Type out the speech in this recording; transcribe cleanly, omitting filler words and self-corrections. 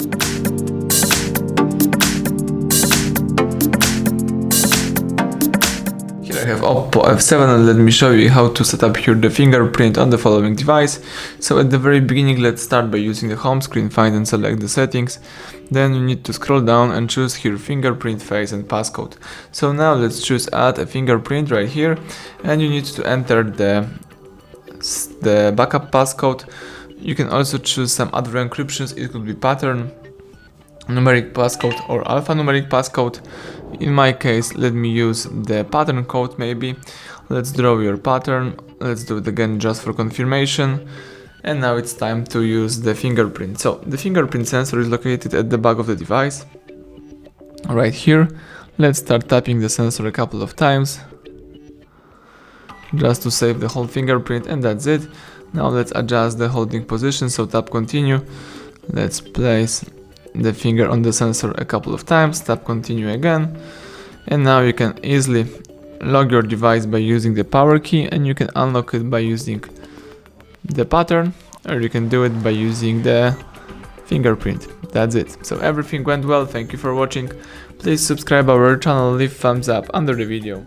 Here I have Oppo F7 and let me show you how to set up here the fingerprint on the following device. So at the very beginning, let's start by using the home screen, find and select the settings. Then you need to scroll down and choose here fingerprint, face and passcode. So now let's choose add a fingerprint right here, and you need to enter the backup passcode. You can also choose some other encryptions. It could be pattern, numeric passcode or alphanumeric passcode. In my case, let me use the pattern code maybe. Let's draw your pattern. Let's do it again just for confirmation. And now it's time to use the fingerprint. So the fingerprint sensor is located at the back of the device, right here. Let's start tapping the sensor a couple of times, just to save the whole fingerprint, and that's it. Now let's adjust the holding position, so tap continue. Let's place the finger on the sensor a couple of times, tap continue again, and now you can easily lock your device by using the power key, and you can unlock it by using the pattern, or you can do it by using the fingerprint. That's it. So everything went well. Thank you for watching. Please subscribe our channel, leave thumbs up under the video.